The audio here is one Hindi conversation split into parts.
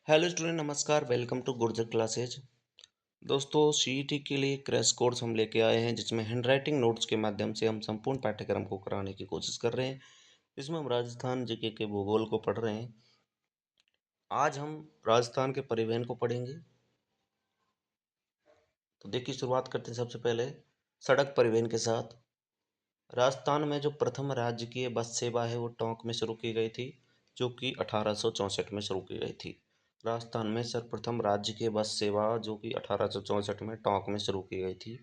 हेलो स्टूडेंट, नमस्कार। Welcome to Gurjar classes. दोस्तों, सीईटी के लिए क्रैश कोर्स हम लेके आए हैं, जिसमें हैंडराइटिंग नोट्स के माध्यम से हम संपूर्ण पाठ्यक्रम को कराने की कोशिश कर रहे हैं। इसमें हम राजस्थान जीके के भूगोल को पढ़ रहे हैं। आज हम राजस्थान के परिवहन को पढ़ेंगे। तो देखिए, शुरुआत करते हैं सबसे पहले सड़क परिवहन के साथ। राजस्थान में जो प्रथम राजकीय बस सेवा है वो टोंक में शुरू की गई थी, जो कि 1864 में शुरू की गई थी। राजस्थान में सर्वप्रथम राजकीय बस सेवा जो कि 1864 में टोंक में शुरू की गई थी।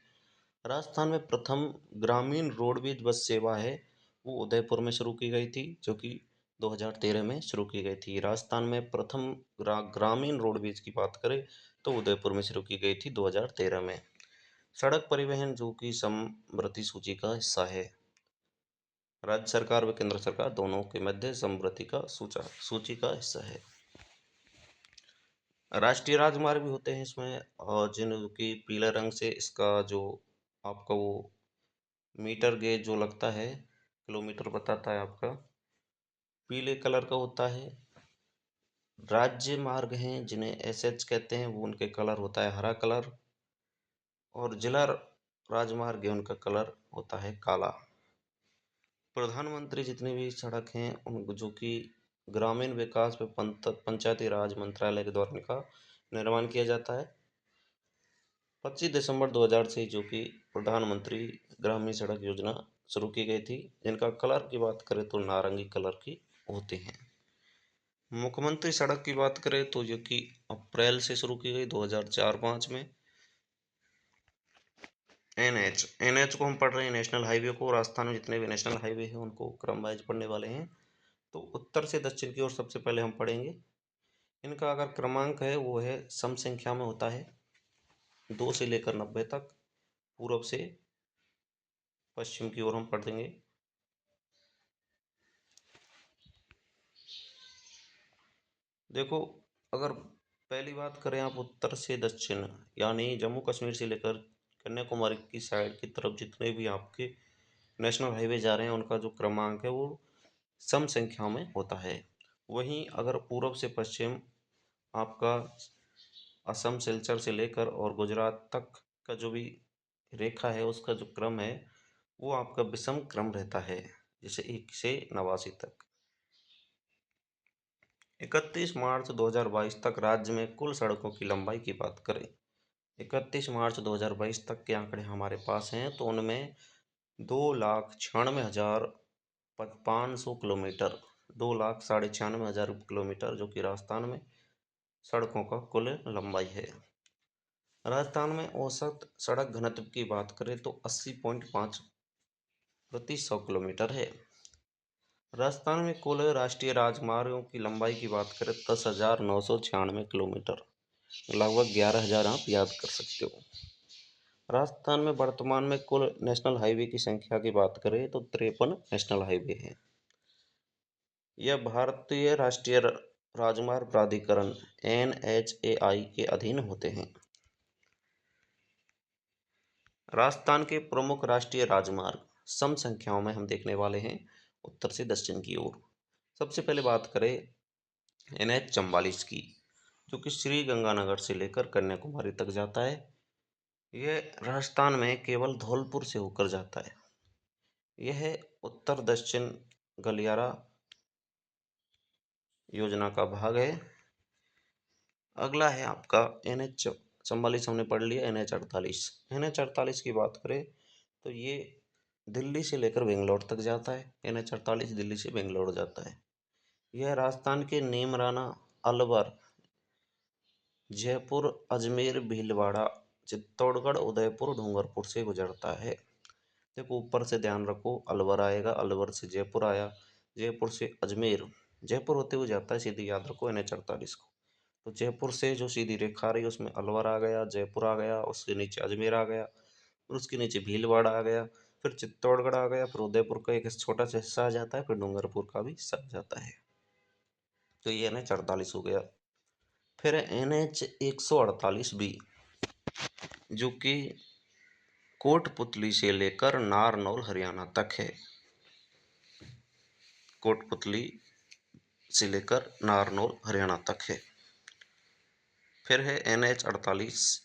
राजस्थान में प्रथम ग्रामीण रोडवेज बस सेवा है वो उदयपुर में शुरू की गई थी, जो कि 2013 में शुरू की गई थी। राजस्थान में प्रथम ग्रामीण रोडवेज की बात करें तो उदयपुर में शुरू की गई थी 2013 में। सड़क परिवहन जो कि समवर्ती सूची का हिस्सा है। राज्य सरकार व केंद्र सरकार दोनों के मध्य समवर्ती का सूची का हिस्सा है। राष्ट्रीय राजमार्ग भी होते हैं इसमें, और जिनकी पीले रंग से इसका जो आपका वो मीटर गेज जो लगता है, किलोमीटर बताता है आपका, पीले कलर का होता है। राज्य मार्ग हैं जिन्हें एसएच कहते हैं, वो उनके कलर होता है हरा कलर। और जिला राजमार्ग है उनका कलर होता है काला। प्रधानमंत्री जितनी भी सड़क हैं उन जो कि ग्रामीण विकास व पंचायती राज मंत्रालय के द्वारा इनका निर्माण किया जाता है। 25 दिसंबर 2000 से जो कि प्रधानमंत्री ग्रामीण सड़क योजना शुरू की गई थी, जिनका कलर की बात करें तो नारंगी कलर की होते हैं। मुख्यमंत्री सड़क की बात करें तो जो कि अप्रैल से शुरू की गई 2004-5 में। एनएच को हम पढ़ रहे हैं, नेशनल हाईवे को। राजस्थान में जितने भी नेशनल हाईवे हैं उनको क्रम वाइज पढ़ने वाले हैं। तो उत्तर से दक्षिण की ओर सबसे पहले हम पढ़ेंगे। इनका अगर क्रमांक है वो है सम संख्या में होता है 2 से लेकर 90 तक। पूर्व से पश्चिम की ओर हम पढ़ देंगे। देखो, अगर पहली बात करें आप उत्तर से दक्षिण, यानी जम्मू कश्मीर से लेकर कन्याकुमारी की साइड की तरफ जितने भी आपके नेशनल हाईवे जा रहे हैं उनका जो क्रमांक है वो सम संख्या में होता है। वहीं अगर पूर्व से पश्चिम आपका असम सिलचर से लेकर और गुजरात तक का जो भी रेखा है उसका जो क्रम है वो आपका विषम क्रम रहता है, जैसे 1 से 89 तक। 31 मार्च 2022 तक राज्य में कुल सड़कों की लंबाई की बात करें, 31 मार्च 2022 तक के आंकड़े हमारे पास हैं, तो उनमें 2,96,500 किलोमीटर, 2,96,500 किलोमीटर जो कि राजस्थान में सड़कों का कुल लंबाई है। राजस्थान में औसत सड़क घनत्व की बात करें तो 80.5 प्रति 100 किलोमीटर है। राजस्थान में कुल राष्ट्रीय राजमार्गों की लंबाई की बात करें 10,996 किलोमीटर, लगभग 11,000 आप याद कर सकते हो। राजस्थान में वर्तमान में कुल नेशनल हाईवे की संख्या की बात करें तो 53 नेशनल हाईवे हैं। यह भारतीय राष्ट्रीय राजमार्ग प्राधिकरण NHAI के अधीन होते हैं। राजस्थान के प्रमुख राष्ट्रीय राजमार्ग सम संख्याओं में हम देखने वाले हैं उत्तर से दक्षिण की ओर। सबसे पहले बात करें NH44 की, जो कि श्री गंगानगर से लेकर कन्याकुमारी तक जाता है। यह राजस्थान में केवल धौलपुर से होकर जाता है। यह उत्तर दक्षिण गलियारा योजना का भाग है। अगला है आपका NH44, हमने पढ़ लिया। NH48 की बात करें तो ये दिल्ली से लेकर बेंगलोर तक जाता है। NH48 दिल्ली से बेंगलोर जाता है। यह राजस्थान के नीमराना, अलवर, जयपुर, अजमेर, भीलवाड़ा, चित्तौड़गढ़, उदयपुर, डूंगरपुर से गुजरता है। देखो, ऊपर से ध्यान रखो, अलवर आएगा, अलवर से जयपुर आया, जयपुर से अजमेर, जयपुर होते हुए जाता है, सीधी याद रखो NH48 को। तो जयपुर से जो सीधी रेखा आ रही है उसमें अलवर आ गया, जयपुर आ गया, उसके नीचे अजमेर आ गया, फिर उसके नीचे भीलवाड़ा आ गया, फिर चित्तौड़गढ़ आ गया, फिर उदयपुर का एक छोटा सा हिस्सा आ जाता है, फिर डूंगरपुर का भी हिस्सा आ जाता है। तो ये NH48 हो गया। फिर NH148B, जो कि कोटपुतली से लेकर नारनौल हरियाणा तक है। कोटपुतली से लेकर नारनौल हरियाणा तक है। फिर है NH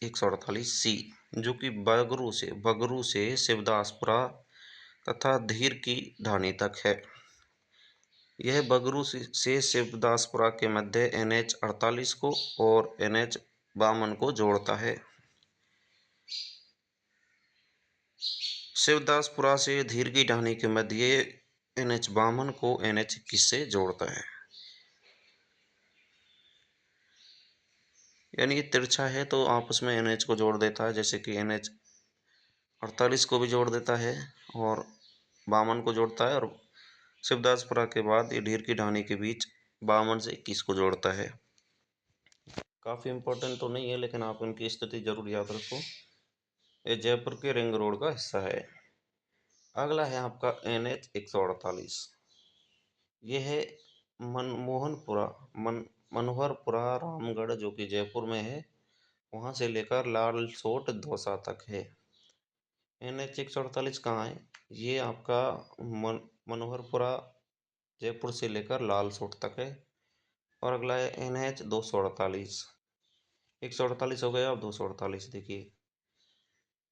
148C, जो कि बगरू से शिवदासपुरा तथा धीर की ढाणी तक है। यह बगरू से शिवदासपुरा के मध्य NH 48 को और NH 52 को जोड़ता है। शिवदासपुरा से धीर की ढाणी के मध्य NH 52 को NH 21 से जोड़ता है। यानी ये तिरछा है तो आपस में NH को जोड़ देता है, जैसे कि NH 48 को भी जोड़ देता है और 52 को जोड़ता है, और शिवदासपुरा के बाद ये ढीर की ढाणी के बीच 52 से 21 को जोड़ता है। काफ़ी इम्पोर्टेंट तो नहीं है, लेकिन आप इनकी स्थिति जरूर याद रखो। ये जयपुर के रिंग रोड का हिस्सा है। अगला है आपका NH 148। यह है मनोहरपुरा रामगढ़, जो कि जयपुर में है, वहां से लेकर लालसोट दौसा तक है। NH 148 कहाँ है? ये आपका मनोहरपुरा जयपुर से लेकर लालसोट तक है। और अगला है NH 248। 148 हो गया, अब 248 देखिए।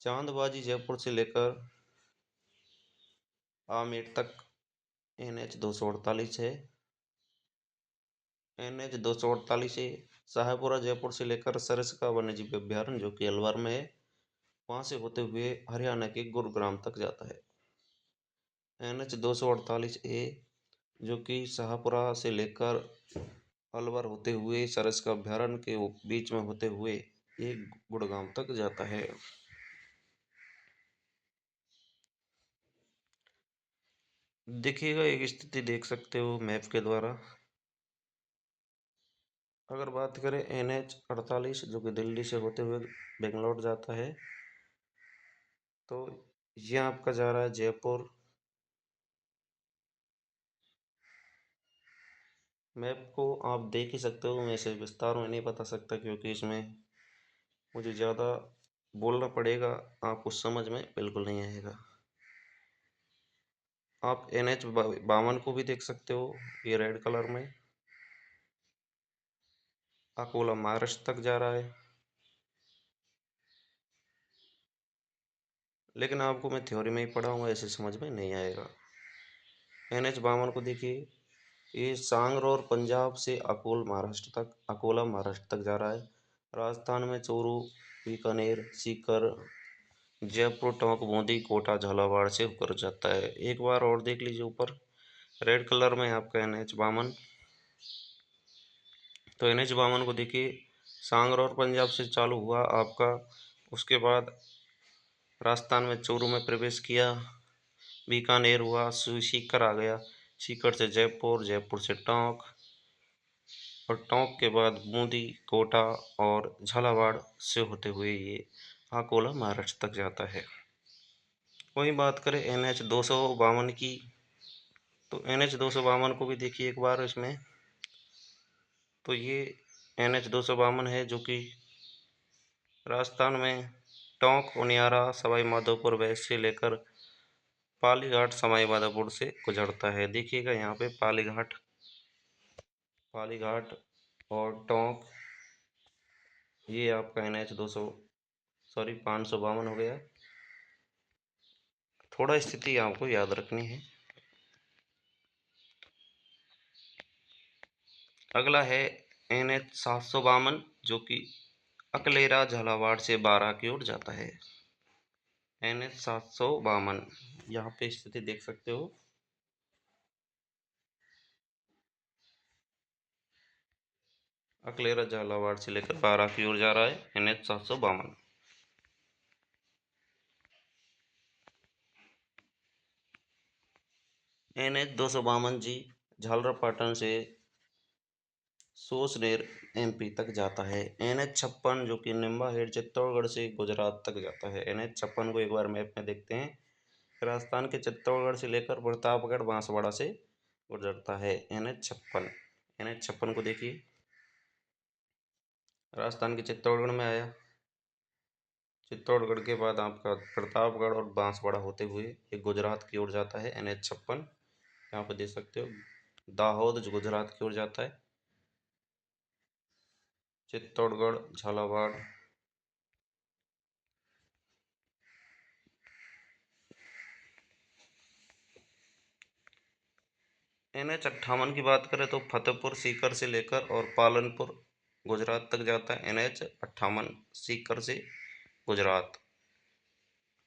चांदबाजी जयपुर से लेकर आमेर तक NH 248 है। NH 248 है शाहपुरा जयपुर से लेकर सरिस्का वन्यजीव अभ्यारण्य, जो कि अलवर में है, वहां से होते हुए हरियाणा के गुरुग्राम तक जाता है। NH 248A, जो कि शाहपुरा से लेकर अलवर होते हुए सरिस्का अभ्यारण्य के बीच में होते हुए एक गुड़गांव तक जाता है। देखिएगा, एक स्थिति देख सकते हो मैप के द्वारा। अगर बात करें NH 48, जो कि दिल्ली से होते हुए बेंगलोर जाता है, तो ये आपका जा रहा है जयपुर। मैप को आप देख ही सकते हो, मैं इसे विस्तार में नहीं बता सकता क्योंकि इसमें मुझे ज़्यादा बोलना पड़ेगा, आपको समझ में बिल्कुल नहीं आएगा। आप NH 52 को भी देख सकते हो, ये रेड कलर में अकोला महाराष्ट्र तक जा रहा है। लेकिन आपको मैं थ्योरी में ही पढ़ाऊंगा, ऐसे समझ में नहीं आएगा। NH 52 को देखिए, ये सांगरोर पंजाब से अकोला महाराष्ट्र तक जा रहा है। राजस्थान में चूरू, बीकानेर, सीकर, जयपुर, टोंक, बूंदी, कोटा, झालावाड़ से होकर जाता है। एक बार और देख लीजिए ऊपर रेड कलर में आपका NH 52। तो NH 52 को देखिए, सांगरोर पंजाब से चालू हुआ आपका, उसके बाद राजस्थान में चूरू में प्रवेश किया, बीकानेर हुआ, सीकर आ गया, सीकर से जयपुर, जयपुर से टोंक, और टोंक के बाद बूंदी, कोटा और झालावाड़ से होते हुए ये अकोला महाराष्ट्र तक जाता है। वहीं बात करें NH 252 की, तो NH 252 को भी देखिए एक बार इसमें। तो ये NH 252 है, जो कि राजस्थान में टोंक, उनियारा, सवाई माधोपुर वैसे से लेकर पालीघाट, सवाई माधोपुर से गुजरता है। देखिएगा यहाँ पे पालीघाट और टोंक, ये आपका NH 552 हो गया। थोड़ा स्थिति आपको याद रखनी है। अगला है NH 752, जो कि अकलेरा, झालावाड़ से बारा की ओर जाता है। NH 752 यहाँ पे स्थिति देख सकते हो। अकलेरा, झालावाड़ से लेकर बारा की ओर जा रहा है NH 752। NH 252 जी झालरापाटन से सोसनेर MP तक जाता है। NH 56, जो कि निम्बाहेड़ चित्तौड़गढ़ से गुजरात तक जाता है। NH 56 को एक बार मैप में देखते हैं। राजस्थान के चित्तौड़गढ़ से लेकर प्रतापगढ़, बांसवाड़ा से गुजरता है NH 56। NH 56 को देखिए, राजस्थान के चित्तौड़गढ़ में आया, चित्तौड़गढ़ के बाद आपका प्रतापगढ़ और बांसवाड़ा होते हुए ये गुजरात की ओर जाता है NH 56। यहाँ पर देख सकते हो दाहोद जो गुजरात की ओर जाता है। चित्तौड़गढ़, झालावाड़। NH 58 की बात करें तो फतेहपुर सीकर से लेकर और पालनपुर गुजरात तक जाता है। NH 58 सीकर से गुजरात।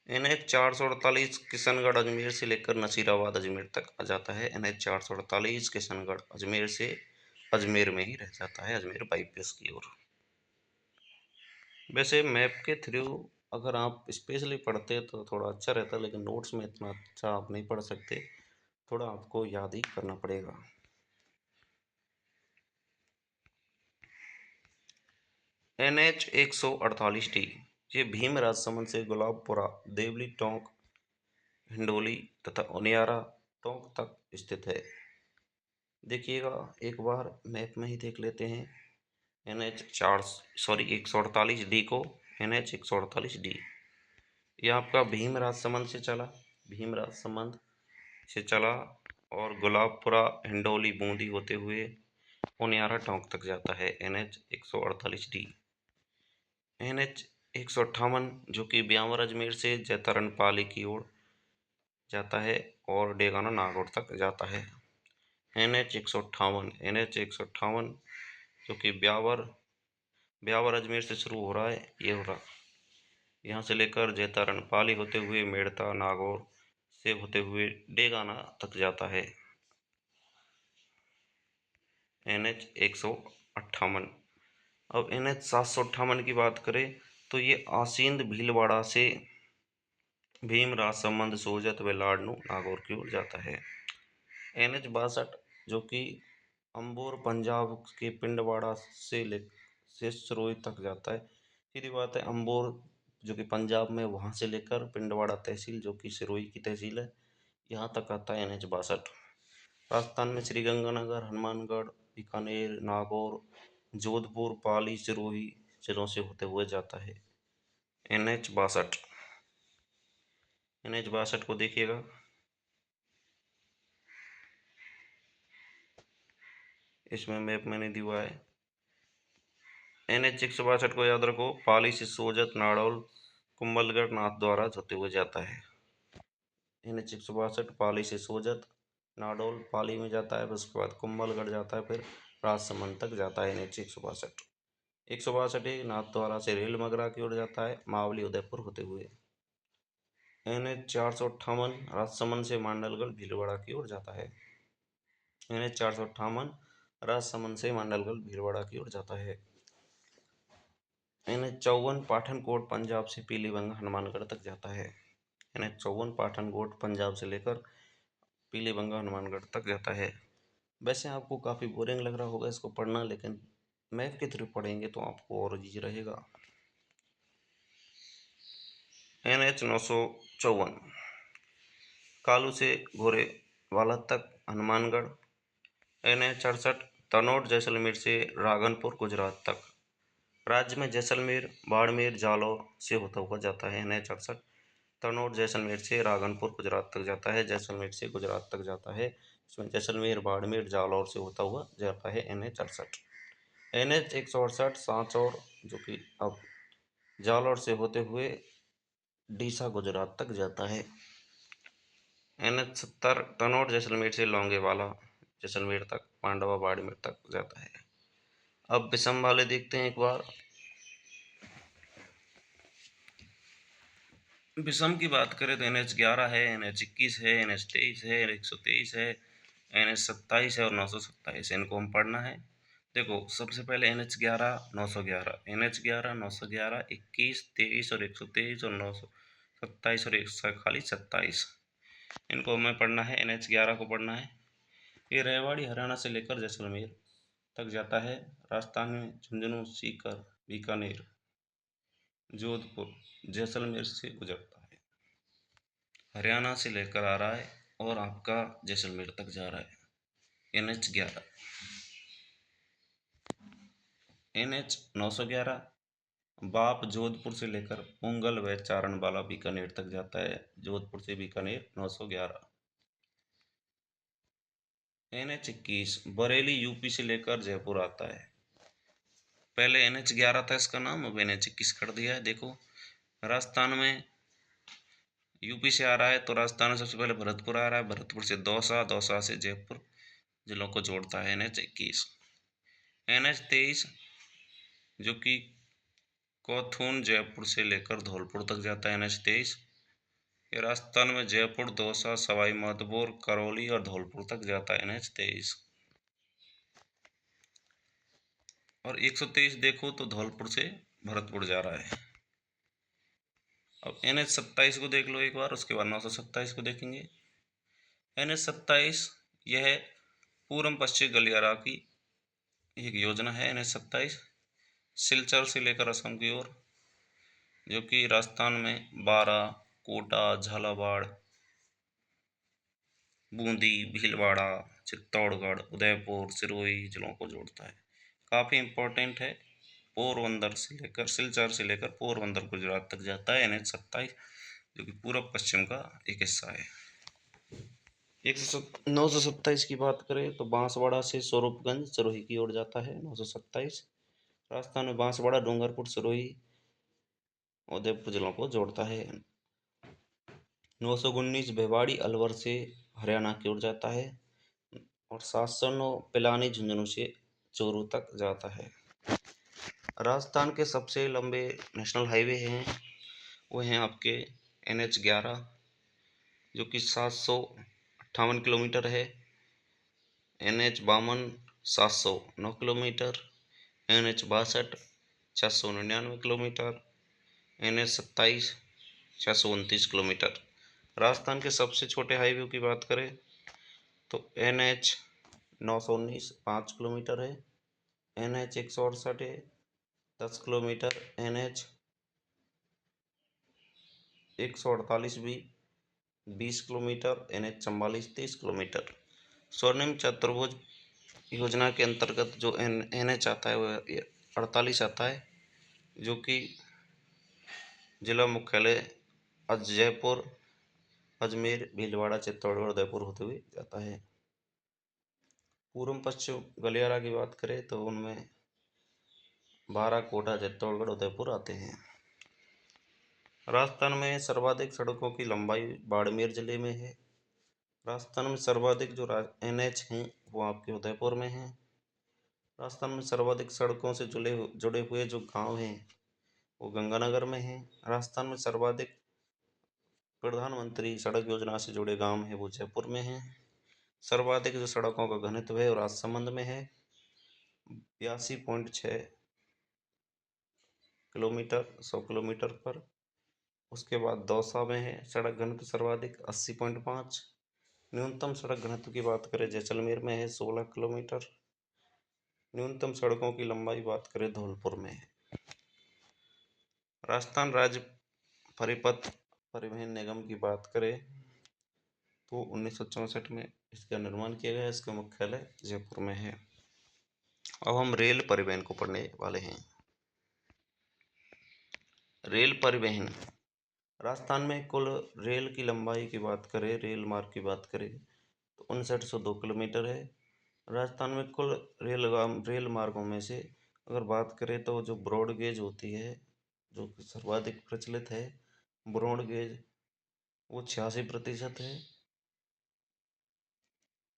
NH 448 किशनगढ़ अजमेर से लेकर नसीराबाद अजमेर तक आ जाता है। NH 448 किशनगढ़ अजमेर से अजमेर में ही रह जाता है, अजमेर बाईपास की ओर। वैसे मैप के थ्रू अगर आप स्पेशली पढ़ते तो थोड़ा अच्छा रहता, लेकिन नोट्स में इतना अच्छा आप नहीं पढ़ सकते, थोड़ा आपको याद ही करना पड़ेगा। NH 148D ये भीम राजसमंद से गुलाबपुरा, देवली टोंक, हिंडोली तथा उनियारा टोंक तक स्थित है। देखिएगा एक बार मैप में ही देख लेते हैं। NH 148D को। NH 148D ये आपका भीम राजसमंद से चला, भीम राजसमंद से चला और गुलाबपुरा, हिंडोली, बूंदी होते हुए उनियारा टोंक तक जाता है। NH 148D। NH 158 जो कि ब्यावर अजमेर से जैतारण पाली की ओर जाता है और डेगाना नागौर तक जाता है। NH 158 जो कि ब्यावर अजमेर से शुरू हो रहा है, ये हो रहा, यहाँ से लेकर जैतारण पाली होते हुए मेड़ता नागौर से होते हुए डेगाना तक जाता है। NH 158। अब NH 758 की बात करें तो ये आसींद भीलवाड़ा से भीम राजसमंद, सोजत व लाडनू नागौर की ओर जाता है। NH 62 जो कि अंबोर पंजाब के पिंडवाड़ा से सिरोही तक जाता है। सीधी बात है, अंबोर जो कि पंजाब में, वहाँ से लेकर पिंडवाड़ा तहसील जो कि सिरोही की तहसील है, यहाँ तक आता है NH 62। राजस्थान में श्रीगंगानगर, हनुमानगढ़, बीकानेर, नागौर, जोधपुर, पाली, सिरोही जिलों से होते हुए जाता है। NH 62। NH 62 को देखिएगा, इसमें मैप मैंने दिया है। NH 162 को याद रखो, पाली से सोजत, नाड़ौल, कुंभलगढ़, नाथद्वारा होते हुए जाता है। NH 162 पाली से सोजत, नाडौल, पाली में जाता है, उसके बाद कुंभलगढ़ जाता है, फिर राजसमंद तक जाता है। NH 162 नाथद्वारा से रेल मगरा की ओर जाता है, मावली, उदयपुर होते हुए। NH 458 राजसमंद से मांडलगढ़, भीलवाड़ा की ओर जाता है। NH 458 राजसमंद से मांडलगढ़, भीलवाड़ा की ओर जाता है। NH 54 पाठनकोट पंजाब से पीलीभंगा, हनुमानगढ़ तक जाता है। NH 54 पाठनकोट पंजाब से लेकर पीलीभंगा, हनुमानगढ़ तक जाता है। वैसे आपको काफ़ी बोरिंग लग रहा होगा इसको पढ़ना, लेकिन मैप के थ्रू पढ़ेंगे तो आपको और इजी रहेगा। NH 954 कालू से घोरे वाला तक, हनुमानगढ़। NH 68 तनोट जैसलमेर से राघनपुर, गुजरात तक। राज्य में जैसलमेर, बाड़मेर, जालौर से होता हुआ जाता है। NH 68 तनोट जैसलमेर से राघनपुर, गुजरात तक जाता है, जैसलमेर से गुजरात तक जाता है। इसमें जैसलमेर, बाड़मेर, जालौर से होता हुआ जाता है NH 68। NH 168 सांचौर जो कि अब जालौर से होते हुए डीसा, गुजरात तक जाता है। NH 70 तनोट जैसलमेर से लौंगेवाला, जैसलमेर तक, पांडवा, बाड़मेर तक जाता है। अब विषम वाले देखते हैं एक बार। विषम की बात करें तो NH 11 है, NH 21 है, NH 23 है, 123 है, NH 27 है और 927 इनको हम पढ़ना है। देखो सबसे पहले NH 11 911, NH 11 911, 21, 23 और 123 और 927 और 127 इनको हमें पढ़ना है। NH 11 को पढ़ना है। ये रेवाड़ी हरियाणा से लेकर जैसलमेर तक जाता है। राजस्थान में झुंझुनू, सीकर, बीकानेर, जोधपुर, जैसलमेर से गुजरता है। हरियाणा से लेकर आ रहा है और आपका जैसलमेर तक जा रहा है। NH 11। NH 911 बाप जोधपुर से लेकर पुंगल व चारणबाला, बीकानेर तक जाता है। जोधपुर से बीकानेर 911। NH 21 बरेली यूपी से लेकर जयपुर आता है। पहले NH11 था इसका नाम, अब NH21 कर दिया है। देखो राजस्थान में यूपी से आ रहा है तो राजस्थान में सबसे पहले भरतपुर आ रहा है, भरतपुर से दौसा, दौसा से जयपुर जिलों को जोड़ता है NH21। NH23 जो कि कोथून जयपुर से लेकर धौलपुर तक जाता है NH23। ये राजस्थान में जयपुर, दौसा, सवाई माधोपुर, करौली और धौलपुर तक जाता है NH23। और 123 देखो तो धौलपुर से भरतपुर जा रहा है। अब NH27 को देख लो एक बार, उसके बाद 927 को देखेंगे। NH27 यह पूर्व पश्चिम गलियारा की एक योजना है। NH27 सिलचर से लेकर असम की ओर, जो कि राजस्थान में बारा, कोटा, झालावाड़, बूंदी, भीलवाड़ा, चित्तौड़गढ़, उदयपुर, सिरोही जिलों को जोड़ता है। काफ़ी इम्पोर्टेंट है। पोरबंदर से लेकर सिलचर से लेकर पोरबंदर गुजरात तक जाता है NH27, जो कि पूर्व पश्चिम का एक हिस्सा है। 927 की बात करें तो बांसवाड़ा से स्वरूपगंज सिरोही की ओर जाता है 927। राजस्थान में बांसवाड़ा, डूंगरपुर, सिरोही, उदयपुर जिलों को जोड़ता है। 919 भिवाड़ी अलवर से हरियाणा की ओर जाता है। और 709 पिलानी झुंझुनू से चूरू तक जाता है। राजस्थान के सबसे लंबे नेशनल हाईवे हैं वो हैं आपके NH11, जो कि 758 किलोमीटर है। NH52 709 kilometre, NH62 699 kilometre, NH27 629 kilometre. Rajasthan के सबसे छोटे हाईवे की बात करें तो NH919 5 किलोमीटर है, NH168 10 किलोमीटर, NH148 भी 20 किलोमीटर, NH44 30 किलोमीटर। स्वर्णिम चतुर्भुज योजना के अंतर्गत जो NH आता है वो 48 आता है, जो कि जिला मुख्यालय जयपुर, अजमेर, भीलवाड़ा, चित्तौड़गढ़, उदयपुर होते हुए जाता है। पूर्व पश्चिम गलियारा की बात करें तो उनमें बारा, कोटा, चित्तौड़गढ़, उदयपुर आते हैं। राजस्थान में सर्वाधिक सड़कों की लंबाई बाड़मेर जिले में है। राजस्थान में सर्वाधिक जो NH हैं वो आपके उदयपुर में हैं। राजस्थान में सर्वाधिक सड़कों से जुड़े हुए जो गांव हैं वो गंगानगर में हैं। राजस्थान में सर्वाधिक प्रधानमंत्री सड़क योजना से जुड़े गांव हैं वो जयपुर में हैं। सर्वाधिक जो सड़कों का घनत्व है वो राजसमंद में है 82.6 किलोमीटर 100 किलोमीटर पर। उसके बाद दौसा में है सड़क घनत्व सर्वाधिक 80.5। न्यूनतम सड़क घनत्व की बात करें जैसलमेर में है 16 किलोमीटर। न्यूनतम सड़कों की लंबाई बात करें धौलपुर में है। राजस्थान राज्य परिपथ परिवहन निगम की बात करें तो 1964 में इसका निर्माण किया गया। इसका मुख्यालय जयपुर में है। अब हम रेल परिवहन को पढ़ने वाले हैं। रेल परिवहन राजस्थान में कुल रेल की लंबाई की बात करें, रेल मार्ग की बात करें तो 5902 किलोमीटर है। राजस्थान में कुल रेल मार्गों में से अगर बात करें तो जो ब्रॉड गेज होती है, जो कि सर्वाधिक प्रचलित है, ब्रॉड गेज वो 86% है।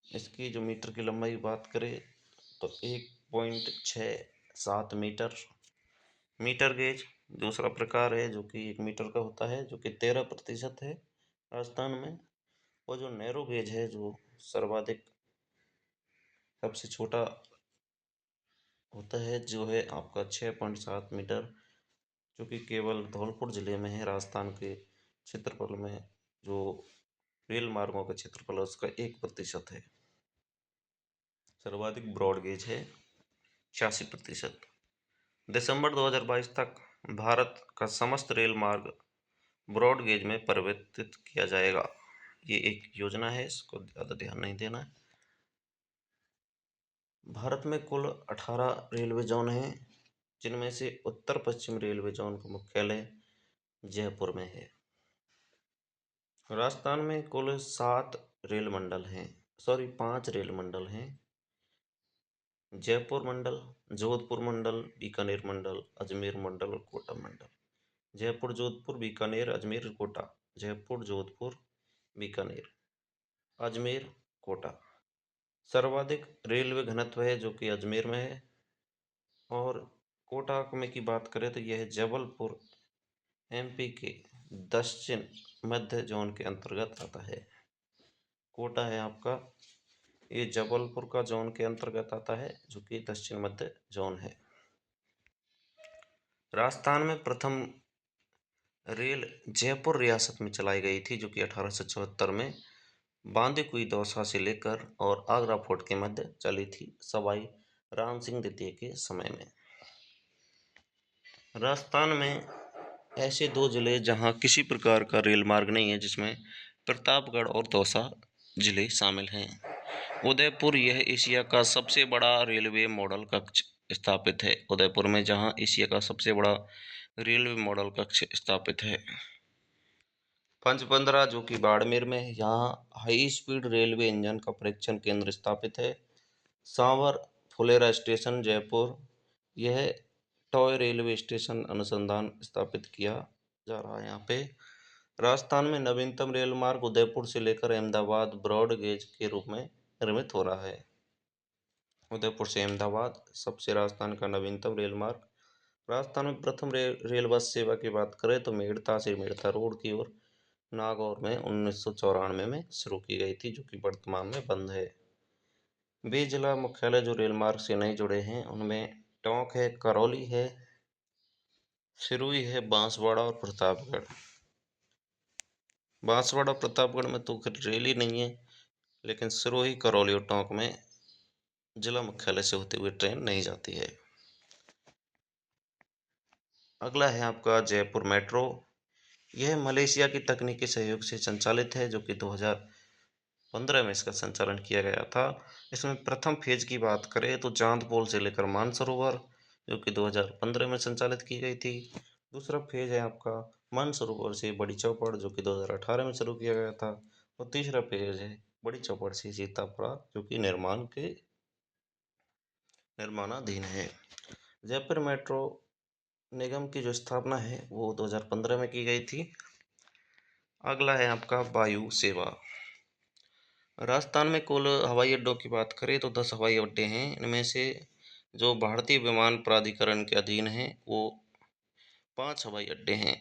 इसकी जो मीटर की लंबाई की बात करें तो 1.67 मीटर। मीटर गेज दूसरा प्रकार है जो कि 1 मीटर का होता है, जो कि 13% है राजस्थान में। और जो नैरो गेज है जो सर्वाधिक सबसे छोटा होता है, जो है आपका 6.7 मीटर, जो कि केवल धौलपुर जिले में है। राजस्थान के क्षेत्रफल में जो रेल मार्गों का क्षेत्रफल है उसका 1% है। सर्वाधिक ब्रॉड गेज है 86%। दिसंबर 2022 तक भारत का समस्त रेल मार्ग ब्रॉड गेज में परिवर्तित किया जाएगा। ये एक योजना है, इसको ज़्यादा ध्यान नहीं देना है। भारत में कुल 18 रेलवे जोन हैं, जिनमें से उत्तर पश्चिम रेलवे जोन का मुख्यालय जयपुर में है। राजस्थान में कुल 7 रेल मंडल हैं, 5 रेल मंडल हैं, जयपुर मंडल, जोधपुर मंडल, बीकानेर मंडल, अजमेर मंडल और कोटा मंडल। जयपुर, जोधपुर, बीकानेर, अजमेर, कोटा। जयपुर, जोधपुर, बीकानेर, अजमेर, कोटा। सर्वाधिक रेलवे घनत्व है जो कि अजमेर में है। और कोटा में की बात करें तो यह जबलपुर एमपी के दक्षिण मध्य जोन के अंतर्गत आता है। कोटा है आपका, ये जबलपुर का जोन के अंतर्गत आता है जो कि दक्षिण मध्य जोन है। राजस्थान में प्रथम रेल जयपुर रियासत में चलाई गई थी जो कि 1874 में बांदीकुई दौसा से लेकर और आगरा फोर्ट के मध्य चली थी, सवाई राम सिंह द्वितीय के समय में। राजस्थान में ऐसे दो जिले जहां किसी प्रकार का रेल मार्ग नहीं है, जिसमें प्रतापगढ़ और दौसा जिले शामिल हैं। उदयपुर, यह एशिया का सबसे बड़ा रेलवे मॉडल कक्ष स्थापित है। उदयपुर में जहां एशिया का सबसे बड़ा रेलवे मॉडल कक्ष स्थापित है। पंचपंदरा जो कि बाड़मेर में है, यहाँ हाई स्पीड रेलवे इंजन का परीक्षण केंद्र स्थापित है। सांवर फुलेरा स्टेशन जयपुर, यह टॉय रेलवे स्टेशन अनुसंधान स्थापित किया जा रहा है यहाँ पे। राजस्थान में नवीनतम रेल मार्ग उदयपुर से लेकर अहमदाबाद ब्रॉड गेज के रूप में निर्मित हो रहा है। उदयपुर से अहमदाबाद सबसे राजस्थान का नवीनतम रेल मार्ग। राजस्थान में प्रथम रेल बस सेवा की बात करें तो मेड़ता से मेड़ता रोड की ओर नागौर में 1994 में शुरू की गई थी, जो कि वर्तमान में बंद है। वे जिला मुख्यालय जो रेल मार्ग से नहीं जुड़े हैं उनमें टोंक है, करौली है, सिरोही है, बांसवाड़ा और प्रतापगढ़। बांसवाड़ा प्रतापगढ़ में तो फिर रेल ही नहीं है, लेकिन सिरोही, करौली और टोंक में जिला मुख्यालय से होते हुए ट्रेन नहीं जाती है। अगला है आपका जयपुर मेट्रो। यह मलेशिया की तकनीकी सहयोग से संचालित है, जो कि 2015 में इसका संचालन किया गया था। इसमें प्रथम फेज की बात करें तो चांदपोल से लेकर मानसरोवर, जो कि 2015 में संचालित की गई थी। दूसरा फेज है आपका मानसरोवर से बड़ी चौपड़, जो कि 2018 में शुरू किया गया था। और तीसरा फेज है बड़ी चौपड़ से सीतापुरा, जो कि निर्माणाधीन है। जयपुर मेट्रो निगम की जो स्थापना है वो 2015 में की गई थी। अगला है आपका वायु सेवा। राजस्थान में कुल हवाई अड्डों की बात करें तो 10 हवाई अड्डे हैं। इनमें से जो भारतीय विमान प्राधिकरण के अधीन हैं वो 5 हवाई अड्डे हैं,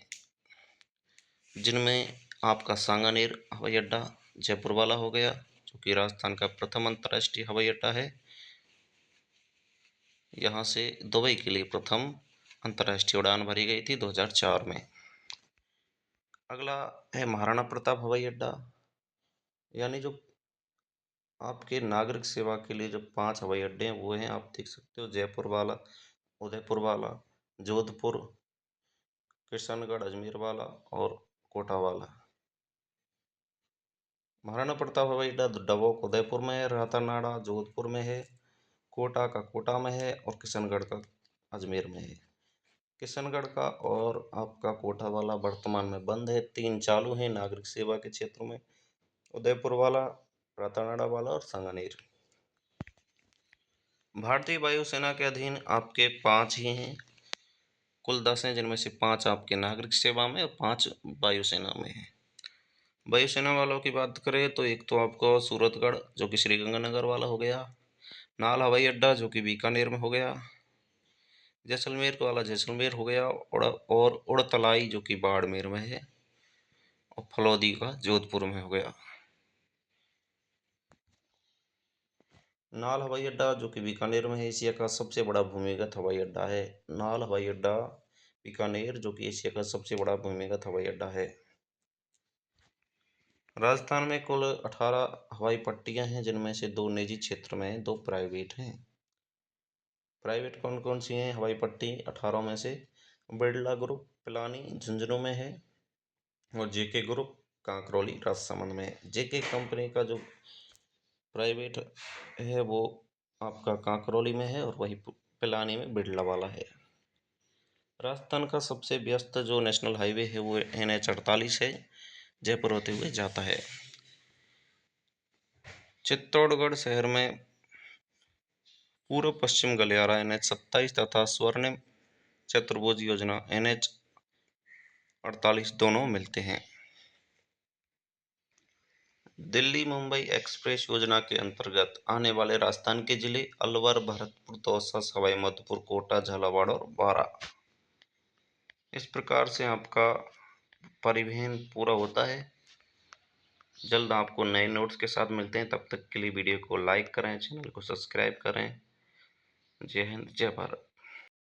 जिनमें आपका सांगानेर हवाई अड्डा जयपुर वाला हो गया, जो कि राजस्थान का प्रथम अंतर्राष्ट्रीय हवाई अड्डा है। यहाँ से दुबई के लिए प्रथम अंतर्राष्ट्रीय उड़ान भरी गई थी 2004 में। अगला है महाराणा प्रताप हवाई अड्डा। यानी जो आपके नागरिक सेवा के लिए जो 5 हवाई अड्डे हैं वो हैं, आप देख सकते हो, जयपुर वाला, उदयपुर वाला, जोधपुर, किशनगढ़ अजमेर वाला और कोटा वाला। महाराणा प्रताप हवाई अड्डा डबोक उदयपुर में है, रातानाडा जोधपुर में है, कोटा का कोटा में है और किशनगढ़ का अजमेर में है। किशनगढ़ का और आपका कोटा वाला वर्तमान में बंद है। 3 चालू हैं नागरिक सेवा के क्षेत्र में, उदयपुर वाला, रातानाडा वाला और सांगानेर। भारतीय वायुसेना के अधीन आपके 5 ही हैं, कुल 10 हैं, जिनमें से 5 आपके नागरिक सेवा में और 5 वायुसेना में हैं। वायुसेना वालों की बात करें तो एक तो आपको सूरतगढ़, जो कि श्रीगंगानगर वाला हो गया, नाल हवाई अड्डा जो कि बीकानेर में हो गया, जैसलमेर वाला जैसलमेर हो गया, और उड़तलाई जो कि बाड़मेर में है, और फलौदी का जोधपुर में हो गया। नाल हवाई अड्डा जो कि बीकानेर में है, एशिया का सबसे बड़ा भूमिगत हवाई अड्डा है। नाल हवाई अड्डा बीकानेर जो कि एशिया का सबसे बड़ा भूमिगत हवाई अड्डा है। राजस्थान में कुल 18 हवाई पट्टियां हैं, जिनमें से 2 निजी क्षेत्र में हैं, 2 प्राइवेट हैं। प्राइवेट कौन कौन सी हैं हवाई पट्टी 18 में से? बिरला ग्रुप पिलानी झुंझुनू में है, और जेके ग्रुप कांकरौली राजसमंद में है। जेके कंपनी का जो प्राइवेट है वो आपका कांकरौली में है, और वही पिलानी में बिरला वाला है। राजस्थान का सबसे व्यस्त जो नेशनल हाईवे है वो NH 48 है, जयपुर होते हुए जाता है। चित्तौड़गढ़ शहर में पूर्व पश्चिम गलियारा NH 27 तथा स्वर्णिम चतुर्भुज योजना NH 48 दोनों मिलते हैं। दिल्ली मुंबई एक्सप्रेस योजना के अंतर्गत आने वाले राजस्थान के जिले अलवर, भरतपुर, दौसा, सवाई माधोपुर, कोटा, झालावाड़ और बारां। इस प्रकार से आपका परिवहन पूरा होता है। जल्द आपको नए नोट्स के साथ मिलते हैं। तब तक के लिए वीडियो को लाइक करें, चैनल को सब्सक्राइब करें। जय हिंद, जय भारत।